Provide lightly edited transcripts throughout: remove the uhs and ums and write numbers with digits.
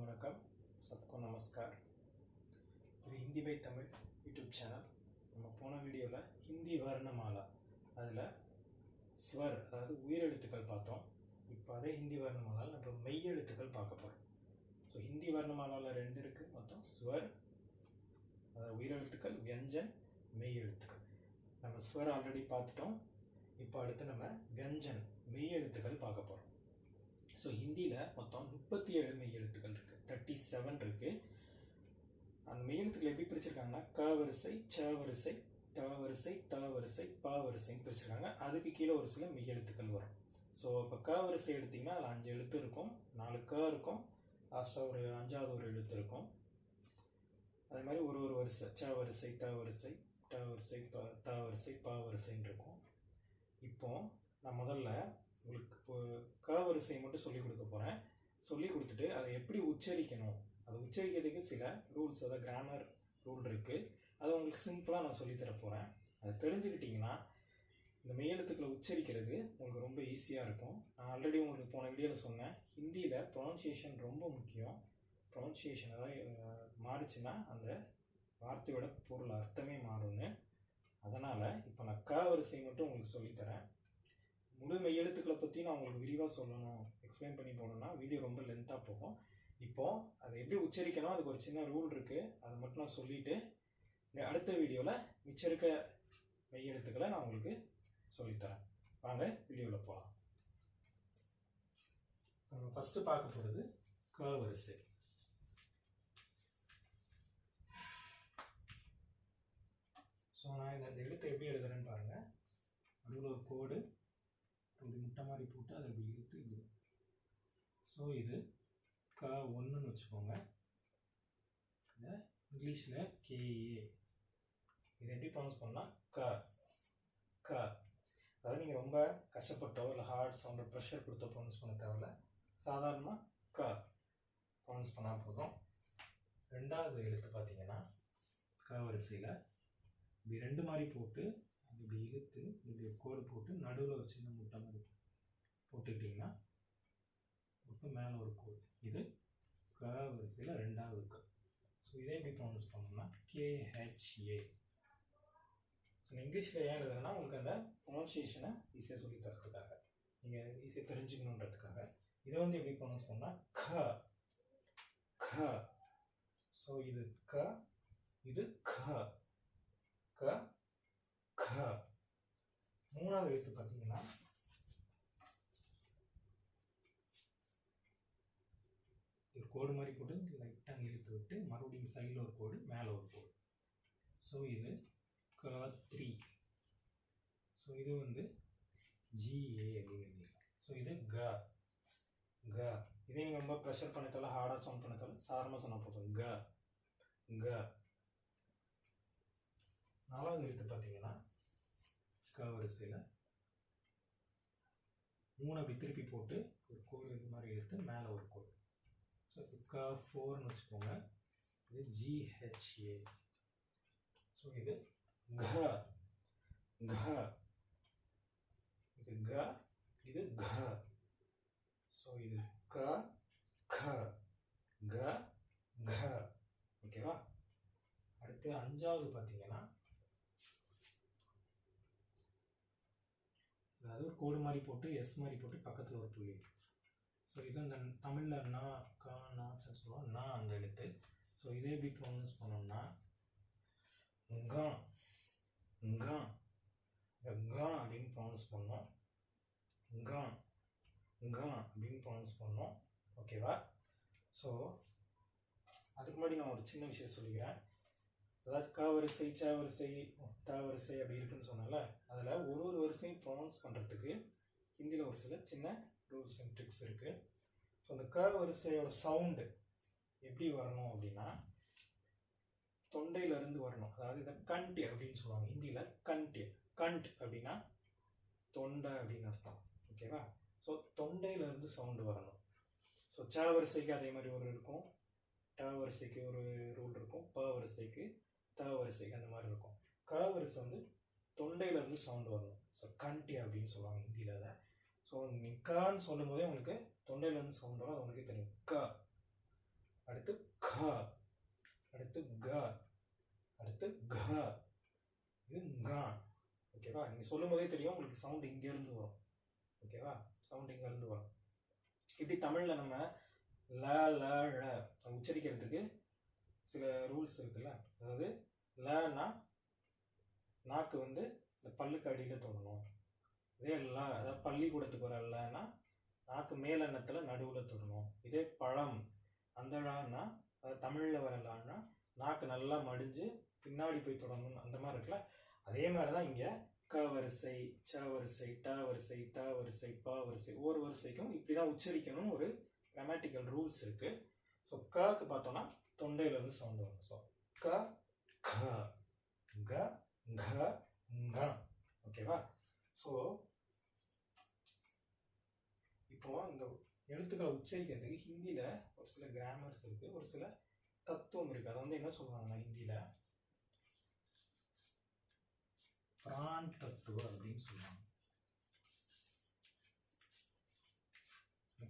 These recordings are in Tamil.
वणकम सबको नमस्कार இது Hindi by Tamil YouTube channel. நம்ம போன வீடியோவில் ஹிந்தி வர்ணமாலா அதில் ஸ்வர் அதாவது உயிரெழுத்துக்கள் பார்த்தோம். இப்போ அதே ஹிந்தி வர்ணமாலாவில் நம்ம மெய்யெழுத்துக்கள் பார்க்க போகிறோம். ஸோ ஹிந்தி வர்ணமாலாவில் ரெண்டு இருக்குது மொத்தம், ஸ்வர் அதாவது உயிரெழுத்துக்கள், வியஞ்சன், மெய்யெழுத்துக்கள். நம்ம ஸ்வர் ஆல்ரெடி பார்த்துட்டோம். இப்போ அடுத்து நம்ம வியஞ்சன் மெய்யெழுத்துக்கள் பார்க்க போகிறோம். ஸோ ஹிந்தியில் மொத்தம் 37 மெய்யெழுத்துக்கள் இருக்குது, 37 இருக்குது. அந்த மெய்யெழுத்துக்கள் எப்படி பிரிச்சிருக்காங்கன்னா க வரிசை, ச வரிசை, ட வரிசை, த வரிசை, ப வரிசைன்னு பிரிச்சிருக்காங்க. அதுக்கு கீழே ஒரு சில மெய்யெழுத்துக்கள் வரும். ஸோ இப்போ க வரிசை எடுத்திங்கன்னா அதில் 5 எழுத்து இருக்கும், 4 க இருக்கும், லாஸ்ட்டாக ஒரு 5ஆவது ஒரு எழுத்து இருக்கும். அதே மாதிரி ஒரு வரிசை ச வரிசை, த வரிசை, ட வரிசை, த வரிசை, ப வரிசைன்னு இருக்கும். இப்போ நான் முதல்ல உங்களுக்கு இப்போ க வரிசையை மட்டும் சொல்லிக் கொடுக்க போகிறேன். சொல்லி கொடுத்துட்டு அதை எப்படி உச்சரிக்கணும், அதை உச்சரிக்கிறதுக்கு சில ரூல்ஸ், அதாவது கிராமர் ரூல் இருக்குது. அதை உங்களுக்கு சிம்பிளாக நான் சொல்லித்தர போகிறேன். அதை தெரிஞ்சுக்கிட்டிங்கன்னா இந்த மெய்யெழுத்துக்களை உச்சரிக்கிறது உங்களுக்கு ரொம்ப ஈஸியாக இருக்கும். நான் ஆல்ரெடி உங்களுக்கு போன வீடியோவில் சொன்னேன், ஹிந்தியில் ப்ரொனன்சியேஷன் ரொம்ப முக்கியம். ப்ரொனன்சியேஷன் அதாவது மாறுச்சுன்னா அந்த வார்த்தையோட பொருள் அர்த்தமே மாறும்னு. அதனால் இப்போ நான் க வரிசை மட்டும் உங்களுக்கு சொல்லித்தரேன். முழு மெய்யெழுத்துக்களை பற்றி நான் உங்களுக்கு விரிவாக சொல்லணும், எக்ஸ்பிளைன் பண்ணி போகணுன்னா வீடியோ ரொம்ப லென்த்தாக போகும். இப்போது அதை எப்படி உச்சரிக்கணும் அதுக்கு ஒரு சின்ன ரூல் இருக்குது, அதை மட்டும் நான் சொல்லிவிட்டு அடுத்த வீடியோவில் மிச்சம் இருக்க மெய்யெழுத்துக்களை நான் உங்களுக்கு சொல்லித்தரேன். வாங்க வீடியோவில் போகலாம். நம்ம ஃபஸ்ட்டு பார்க்க போகிறது க வரிசை. ஸோ நான் இந்த எழுத்தை எப்படி எழுதுறேன்னு பாருங்கள். நடுவில் ஒரு கோடு, அப்படி முட்டை மாதிரி போட்டு அதை அப்படி இழுத்து இது. ஸோ இது க ஒன்றுன்னு வச்சுக்கோங்க. இதை இங்கிலீஷில் கேஏ. இதை எப்படி ப்ரொனவுன்ஸ் பண்ணால் க க. அதாவது நீங்கள் ரொம்ப கஷ்டப்பட்டோ இல்லை ஹார்ட் சவுண்டோ ப்ரெஷர் கொடுத்தோ ப்ரொனவுன்ஸ் பண்ண தேவையில்ல, சாதாரணமாக க ப்ரொனவுன்ஸ் பண்ணால் போதும். ரெண்டாவது எழுத்து பார்த்தீங்கன்னா க வரிசையில் இப்படி ரெண்டு மாதிரி போட்டு இப்படி இழுத்து இப்படி கோடு போட்டு நடுவில் ஒரு சின்ன முட்டை மாதிரி போட்டுக்கிட்டிங்கன்னா இப்போ மேலே ஒரு கோடு. இது க வரிசையில் ரெண்டாவது க. ஸோ இதே எப்படி ப்ரொனவுன்ஸ் பண்ணோம்னா கேஹெச்ஏ. ஸோ இங்கிலீஷில் ஏன் எழுதுறேன்னா உங்களுக்கு அந்த ப்ரொனன்சியேஷனை ஈஸியாக சொல்லி தரதுக்காக, நீங்கள் ஈஸியாக தெரிஞ்சுக்கணுன்றதுக்காக. இதை வந்து எப்படி ப்ரொனவுன்ஸ் பண்ணால் க க. ஸோ இது க, இது க க க. மூணாவது எழுத்து பார்த்தீங்கன்னா ஒரு கோடு மாதிரி போட்டு லைட்டாக இழுத்து விட்டு மறுபடியும் சைடில் ஒரு கோடு, மேலே ஒரு கோடு. ஸோ இது க3. ஸோ இது வந்து ஜிஏ அப்படின்னு. ஸோ இது க க. இதே நீங்கள் ரொம்ப ப்ரெஷர் பண்ணத்தால ஹார்டாக சவுண்ட் பண்ணத்தால சாதாரணமாக சொன்னால் போதும் க க. நாலாவது எழுத்து பார்த்தீங்கன்னா க வரிசையில் 3 அப்படி திருப்பி போட்டு ஒரு கோடு இது மாதிரி எடுத்து மேலே ஒரு கோடு. ஸோ இப்போ க4ன்னு வச்சுக்கோங்க. இது ஜிஹெச்ஏ. ஸோ இது க க. இது க, இது க. ஸோ இது க க க க. ஓகேவா? அடுத்து 5வது பார்த்தீங்கன்னா அதாவது ஒரு கோடு மாதிரி போட்டு எஸ் மாதிரி போட்டு பக்கத்தில் ஒரு புள்ளி. ஸோ இது அந்த தமிழில் நா கா நான்னு சொல்லுவோம், நா அந்த எழுத்து. ஸோ இதே எப்படி ப்ரொனவுன்ஸ் பண்ணோம்னா கா கா. இந்த கா அப்படின்னு ப்ரொனவுன்ஸ் பண்ணோம், கா கா அப்படின்னு ப்ரொனவுன்ஸ் பண்ணோம். ஓகேவா? ஸோ அதுக்கு முன்னாடி நான் ஒரு சின்ன விஷயம் சொல்லிக்கிறேன். அதாவது க வரிசை, ச வரிசை, ட வரிசை அப்படி இருக்குன்னு சொன்னால அதில் ஒரு வரிசையும் ப்ரொனவுன்ஸ் பண்ணுறதுக்கு ஹிந்தியில் ஒரு சில சின்ன ரூல்ஸ் அண்ட் ட்ரிக்ஸ் இருக்குது. ஸோ அந்த க வரிசையோட சவுண்டு எப்படி வரணும் அப்படின்னா தொண்டையிலேருந்து வரணும். அதாவது இதை கண்ட் அப்படின்னு சொல்லுவாங்க ஹிந்தியில். கண்ட் அப்படின்னா தொண்டை அப்படின்னு அர்த்தம். ஓகேவா? ஸோ தொண்டையிலேருந்து சவுண்டு வரணும். ஸோ ச வரிசைக்கு அதே மாதிரி ஒரு இருக்கும், ட வரிசைக்கு ஒரு ரூல் இருக்கும், ப வரிசைக்கு, த வரிசைக்கு அந்த மாதிரி இருக்கும். க வரிசை வந்து தொண்டையிலேருந்து சவுண்டு வரணும். ஸோ கண்டி அப்படின்னு சொல்லுவாங்க ஹிந்தியில் அதை. ஸோ நீங்கள் கான்னு சொல்லும் போதே உங்களுக்கு தொண்டையிலேருந்து சவுண்ட் வரும், அது உங்களுக்கே தெரியும் க அடுத்து க, அடுத்து க, அடுத்து க, இது ங. ஓகேவா? நீங்கள் சொல்லும் போதே தெரியும் உங்களுக்கு சவுண்ட் இங்கேருந்து வரும். ஓகேவா? சவுண்ட் இங்கேருந்து வரும். இப்படி தமிழில் நம்ம ல ல ழ உச்சரிக்கிறதுக்கு சில ரூல்ஸ் இருக்குல்ல. அதாவது லனா நாக்கு வந்து இந்த பல்லுக்கு அடியில் தொடணும். இதே ல, அதாவது பள்ளிக்கூடத்துக்கு வர லனா நாக்கு மேலெண்ணத்தில் நடுவில் தொடணும். இதே பழம் அந்த ழான்னா, அதாவது தமிழில் வர லான்னா நாக்கு நல்லா மடிஞ்சு பின்னாடி போய் தொடங்கணும். அந்த மாதிரி இருக்குல்ல. அதே மாதிரி தான் இங்கே க வரிசை, ச வரிசை, ட வரிசை, த வரிசை, ப வரிசை, ஒவ்வொரு வரிசைக்கும் இப்படி தான் உச்சரிக்கணும். ஒரு கிராமட்டிக்கல் ரூல்ஸ் இருக்கு. ஸோ கக்கு பார்த்தோம்னா தொண்டையிலேருந்து சவுண்ட் வரும். ஸோ க, க, க, க, ங. ஓகேவா? ஸோ இப்போ இந்த எழுத்துக்களை உச்சரிக்கிறதுக்கு ஹிந்தியில் ஒரு சில கிராமர்ஸ் இருக்குது, ஒரு சில தத்துவம் இருக்குது. அதை வந்து என்ன சொல்லுவாங்கன்னா ஹிந்தியில் பிரான் தத்துவ அப்படின்னு சொல்லுவாங்க.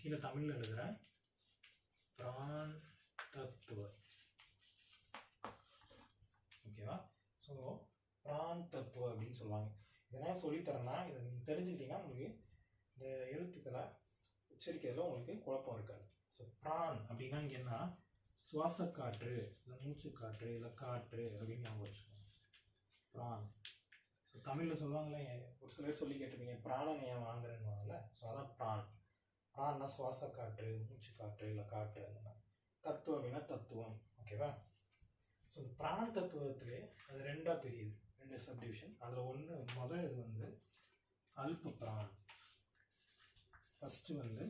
கீழே தமிழில் எழுதுகிறேன், பிரான் தத்துவ. ஓகேவா? ஸோ பிரான் தத்துவ அப்படின்னு சொல்லுவாங்க. இதெல்லாம் சொல்லித்தரேன்னா இதை நீங்கள் தெரிஞ்சுக்கிட்டீங்கன்னா உங்களுக்கு இந்த எழுத்துக்களை உச்சரிக்கிறதுல உங்களுக்கு குழப்பம் இருக்காது. ஸோ பிரான் அப்படின்னா இங்கே என்ன, சுவாச காற்று, இல்லை மூச்சு காற்று, இல்லை காற்று அப்படின்னு ஞாபகம் வச்சுக்கோங்க. பிரான். ஸோ தமிழில் சொல்லுவாங்களே, ஒரு சிலர் சொல்லி கேட்டிருப்பீங்க பிராணனை ஏன் வாங்குறேன்னு. ஸோ அதான் பிரான். பிரான்னா சுவாச காற்று, மூச்சு காற்று, இல்லை காற்று. அந்த மாதிரி. தத்துவம் அப்படின்னா தத்துவம். ஓகேவா? ஸோ பிரான் தத்துவத்திலே அது ரெண்டாக பிரியுது, 2 சப்டிவிஷன். அதில் ஒன்று முதல் இது வந்து அல்ப பிரான். ஃபஸ்ட்டு வந்து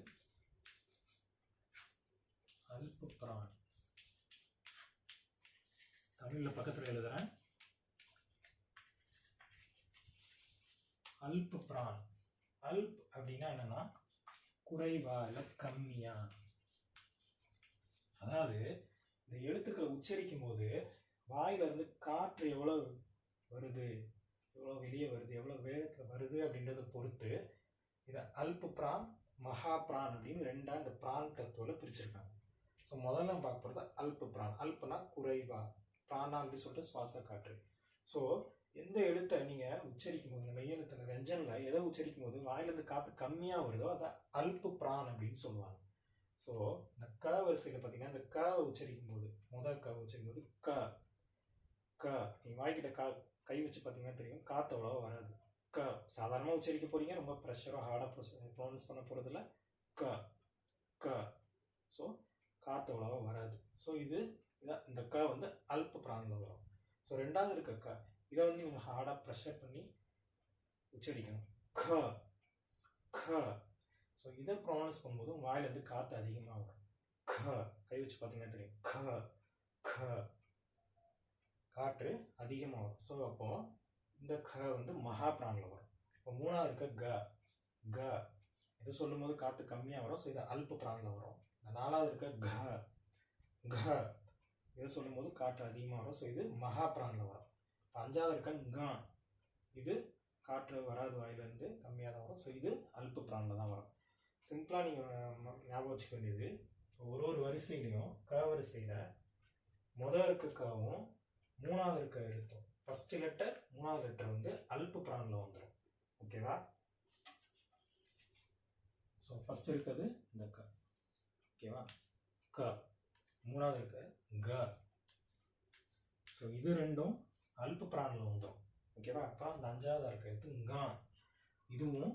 அல்ப பிரான். தமிழில் பக்கத்தில் எழுதுகிறேன், அல்ப பிரான். அல்ப் அப்படின்னா என்னன்னா குறைவா இல்லை கம்மியா. அதாவது இந்த எழுத்துக்களை உச்சரிக்கும் போது வாயிலிருந்து காற்று எவ்வளோ வருது, எவ்வளோ வெளியே வருது, எவ்வளோ வேகத்தில் வருது அப்படின்றத பொறுத்து இதை அல்ப பிரான், மகா பிரான் அப்படின்னு ரெண்டாக இந்த பிரான் தத்துவத்தில் பிரிச்சிருக்காங்க. ஸோ முதல்ல பார்க்க போகிறது அல்ப பிரான். அல்பனா குறைவா, பிரானா அப்படின்னு சொல்லிட்டு சுவாச காற்று. ஸோ எந்த எழுத்தை நீங்கள் உச்சரிக்கும் போது, இந்த மெய்யெழுத்தில் வெஞ்சனில் எதை உச்சரிக்கும் போது வாயிலிருந்து காற்று கம்மியாக வருதோ அதை அல்ப பிரான் அப்படின்னு சொல்லுவாங்க. ஸோ இந்த க வரிசையில் பார்த்தீங்கன்னா இந்த க உச்சரிக்கும் போது, முதல் க உச்சரிக்கும் போது க க நீங்கள் வாய்க்கிட்ட கை வச்சு பார்த்தீங்கன்னா தெரியும் காற்று அவ்வளோவா வராது. க சாதாரணமாக உச்சரிக்க போகிறீங்க, ரொம்ப ப்ரெஷராக ஹார்டாக ப்ரொனவுன்ஸ் பண்ண போகிறதுல க க. ஸோ காற்று அவ்வளோவா வராது. ஸோ இதான் இந்த க வந்து அல்ப பிராணில் வரும். ஸோ ரெண்டாவது இருக்க க, இதை வந்து நீங்கள் ஹார்டாக ப்ரெஷர் பண்ணி உச்சரிக்கணும். க க. ஸோ இதை ப்ரொனவுன்ஸ் பண்ணும்போது வாயிலிருந்து காற்று அதிகமாக வரும். க கை வச்சு பார்த்தீங்கன்னா தெரியும் க க, காற்று அதிகமாக வரும். ஸோ அப்போது இந்த க வந்து மகா பிராணில் வரும். இப்போ மூணாவது இருக்க க க, இது சொல்லும் போது காற்று கம்மியாக வரும். ஸோ இது அல்ப பிராணில் வரும். இந்த நாலாவது இருக்க க க, இதை சொல்லும் போது காற்று அதிகமாக வரும். ஸோ இது மகா பிராணில் வரும். இப்போ அஞ்சாவது இருக்க க, இது காற்று வராது, வாயிலிருந்து கம்மியாக தான் வரும். ஸோ இது அல்ப பிராணில் தான் வரும். சிம்பிளாக நீங்கள் ஞாபகம் வச்சுக்க வேண்டியது, ஒரு வரிசையிலையும் க வரிசையில் முதல் இருக்க கவும் மூணாவது இருக்க எழுத்தும், ஃபர்ஸ்ட் லெட்டர் மூணாவது லெட்டர் வந்து அல்ப பிராணில் வந்துடும். ஓகேவா? ஸோ ஃபர்ஸ்ட் இருக்கிறது இந்த க. ஓகேவா? க. மூணாவது இருக்க க. ஸோ இது ரெண்டும் அல்ப பிராணில் வந்துடும். ஓகேவா? அப்போ அந்த அஞ்சாவது இருக்க எழுத்து க, இதுவும்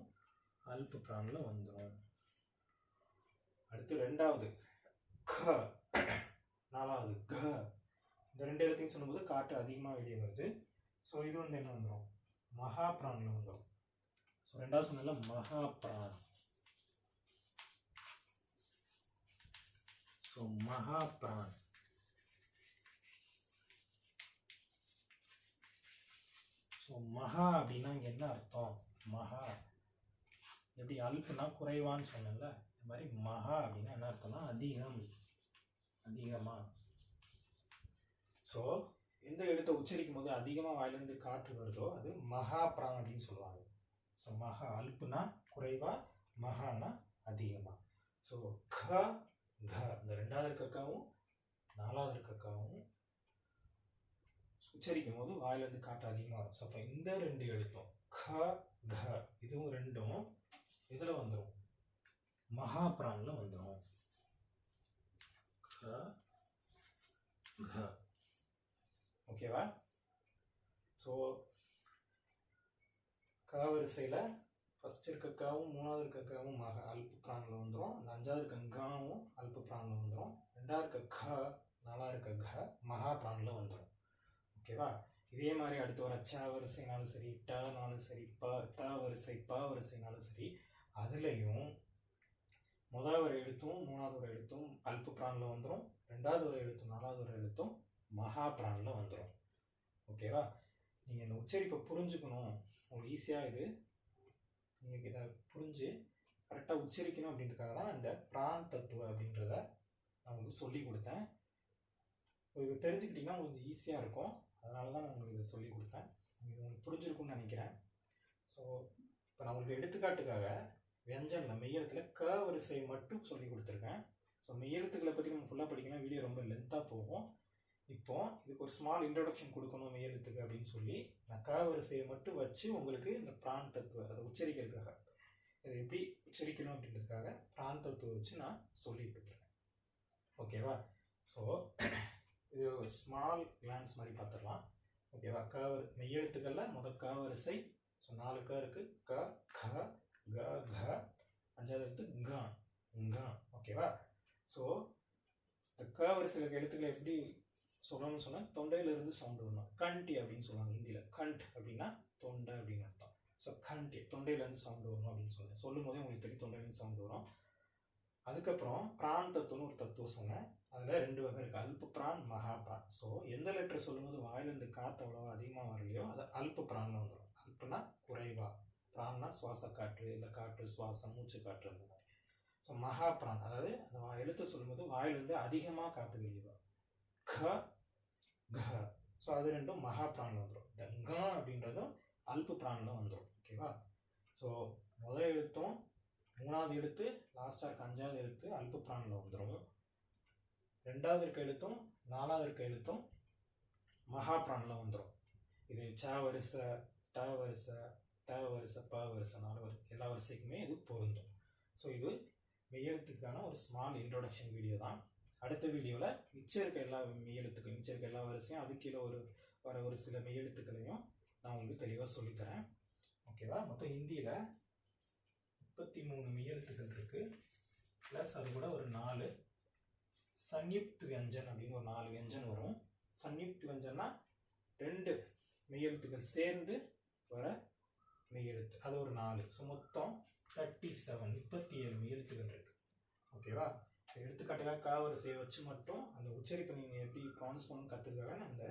அல்ப பிராணில் வந்துடும். அடுத்து ரெண்டாவது க, நாலாவது க. இந்த ரெண்டு எழுத்தையும் சொல்லும்போது காற்று அதிகமாக வெளியே வருது. ஸோ இது வந்து என்ன வந்துடும், மகா பிராணில் வந்துடும். ஸோ ரெண்டாவது சொன்னல மகா பிரான். ஸோ மகா பிரான். ஸோ மகா அப்படின்னா இங்கே என்ன அர்த்தம், மகா எப்படி அல்புனா குறைவான்னு சொன்னல, இந்த மாதிரி மகா அப்படின்னா என்ன அர்த்தம்னா அதிகம், அதிகமாக. ஸோ எந்த எழுத்தை உச்சரிக்கும் போது அதிகமாக வாயிலிருந்து காற்று வருதோ அது மகா பிரான் அப்படின்னு சொல்லுவாங்க. ஸோ மகா அல்புனா குறைவா, மகானா அதிகமாக. ஸோ க க, இந்த ரெண்டாவது இருக்க கவும் நாலாவது இருக்க காவும் உச்சரிக்கும் போது வாயிலிருந்து காற்று அதிகமாக வரும். ஸோ அப்போ இந்த ரெண்டு எழுத்தும் க க இதுவும் ரெண்டும் இதில் வந்துடும், மகா பிராணில் வந்துடும். க க. ஓகேவா? ஸோ க வரிசையில் ஃபஸ்ட் இருக்க காவும் மூணாவது இருக்க காவும் அல்ப பிராணில் வந்துடும். அந்த அஞ்சாவது இருக்க காவும் அல்ப பிராணில் வந்துடும். ரெண்டாவது இருக்க க நாலாவது இருக்க க மகா பிராணில் வந்துடும். ஓகேவா? இதே மாதிரி அடுத்து வர ச வரிசைனாலும் சரி, டனாலும் சரி, த வரிசை ப வரிசைனாலும் சரி, அதுலேயும் முதல் ஒரு எழுத்தும் மூணாவது ஒரு எழுத்தும் அல்ப பிராணில் வந்துடும். ரெண்டாவது ஒரு எழுத்தும் நாலாவது ஒரு எழுத்தும் மகா பிராணில் வந்துடும். ஓகேவா? நீங்கள் இந்த உச்சரிப்பை புரிஞ்சுக்கணும், உங்களுக்கு ஈஸியாக இது நீங்கள் இதை புரிஞ்சு கரெக்டாக உச்சரிக்கணும் அப்படின்றதுக்காக தான் இந்த பிரான் தத்துவ அப்படின்றத நான் உங்களுக்கு சொல்லி கொடுத்தேன். இது தெரிஞ்சுக்கிட்டிங்கன்னா உங்களுக்கு ஈஸியாக இருக்கும், அதனால தான் நான் உங்களுக்கு இதை சொல்லி கொடுத்தேன். இது உங்களுக்கு புரிஞ்சிருக்கும்னு நினைக்கிறேன். ஸோ இப்போ நான் உங்களுக்கு எடுத்துக்காட்டுக்காக வியஞ்சனில் மெய்யெழுத்தில் க வரிசையை மட்டும் சொல்லி கொடுத்துருக்கேன். ஸோ மெய்யெழுத்துக்களை பற்றி நம்ம ஃபுல்லாக படிக்கணும், வீடியோ ரொம்ப லென்த்தாக போகும். இப்போ இதுக்கு ஒரு ஸ்மால் இன்ட்ரோடக்ஷன் கொடுக்கணும் மெய்யெழுத்துக்கு அப்படின்னு சொல்லி நான் க வரிசையை மட்டும் வச்சு உங்களுக்கு இந்த பிரான் தத்துவ அதை உச்சரிக்கிறதுக்காக, இதை எப்படி உச்சரிக்கணும் அப்படின்றதுக்காக பிரான் தத்துவ வச்சு நான் சொல்லி கொடுத்துருக்கேன். ஓகேவா? ஸோ இது ஒரு ஸ்மால் கிளான்ஸ் மாதிரி பார்த்துடலாம். ஓகேவா? மெய்யெழுத்துக்களில் முதல் க வரிசை. ஸோ 4 க இருக்கு. க க க க. அஞ்சாவது எழுத்து க க. ஓகேவா? ஸோ இந்த க வரிசையில் இருக்க எழுத்துக்களை எப்படி சொல்லணும்னு சொன்னால் தொண்டையிலிருந்து சவுண்டு வரணும். கண்டி அப்படின்னு சொல்லுவாங்க ஹிந்தியில். கண்ட் அப்படின்னா தொண்டை அப்படின்னு அர்த்தம். ஸோ கண்டி தொண்டையிலேருந்து சவுண்டு வரணும் அப்படின்னு சொன்னேன். சொல்லும் போதே உங்களுக்கு தெரியும் தொண்டையிலேருந்து சவுண்டு வரும். அதுக்கப்புறம் பிரான் தத்துவம்னு ஒரு தத்துவம் சொன்னேன். அதில் 2 வகை இருக்குது, அல்ப பிரான் மகா பிரான். ஸோ எந்த லெட்டர் சொல்லும்போது வாயிலிருந்து காற்று அவ்வளோவா அதிகமாக வரலையோ அது அல்ப பிரானில் வந்துடும். அல்பனா குறைவா, பிரான்னா சுவாச காற்று இல்லை காற்று சுவாசம் மூச்சு காற்று அந்த மாதிரி. ஸோ மகா பிரான் அதாவது அந்த எழுத்து சொல்லும்போது வாயிலிருந்து அதிகமாக காற்று வெளியே வரும். க க. ஸோ அது ரெண்டும் மகா பிரானில் வந்துடும். இந்த க அப்படின்றதும் அல்ப பிரானில் வந்துடும். ஓகேவா? ஸோ முதல் எழுத்தும் மூணாவது எழுத்து லாஸ்டாக இருக்க அஞ்சாவது எழுத்து அல்ப பிரானில் வந்துடும். ரெண்டாவது இருக்க எழுத்தும் நாலாவது இருக்க எழுத்தும் மகா பிரானில் வந்துடும். இது ச வரிசை, ட வரிசை, த வரிசை, ப வரிசை 4 வரிசை எல்லா வரிசைக்குமே இது பொருந்தும். ஸோ இது மெய்யெழுத்துக்கான ஒரு ஸ்மால் இன்ட்ரோடக்ஷன் வீடியோ தான். அடுத்த வீடியோவில் மிச்சம் இருக்க எல்லா மெய்யெழுத்துக்கள், மிச்சம் இருக்க எல்லா வரிசையும் அது கீழே ஒரு சில மெய்யெழுத்துக்களையும் நான் உங்களுக்கு தெளிவாக சொல்லித்தரேன். ஓகேவா? மொத்தம் ஹிந்தியில் 33 மெய்யெழுத்துக்கள் இருக்குது. ப்ளஸ் அது கூட ஒரு 4 சன்யுக்த் வியஞ்சன் அப்படின்னு ஒரு 4 வியஞ்சன் வரும். சன்யுக்த் வியஞ்சன்னா 2 மெய்யெழுத்துக்கள் சேர்ந்து வர மெய்யெழுத்து, அது ஒரு 4. ஸோ மொத்தம் 37 மெய்யெழுத்துக்கள் இருக்குது. ஓகேவா? எடுத்துக்காட்டுக்காக க வரிசையை வச்சு மட்டும் அந்த உச்சரிப்பை நீங்கள் எப்படி ப்ரொனவுன்ஸ் பண்ணணும்னு கற்றுக்காக நான் இந்த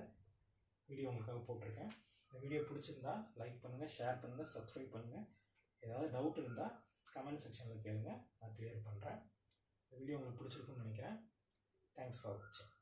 வீடியோ உங்களுக்காக போட்டிருக்கேன். இந்த வீடியோ பிடிச்சிருந்தா லைக் பண்ணுங்கள், ஷேர் பண்ணுங்கள், சப்ஸ்கிரைப் பண்ணுங்கள். ஏதாவது டவுட் இருந்தால் கமெண்ட் செக்ஷனில் கேளுங்க, நான் கிளியர் பண்ணுறேன். இந்த வீடியோ உங்களுக்கு பிடிச்சிருக்குன்னு நினைக்கிறேன். தேங்க்ஸ் ஃபார் வாட்சிங்.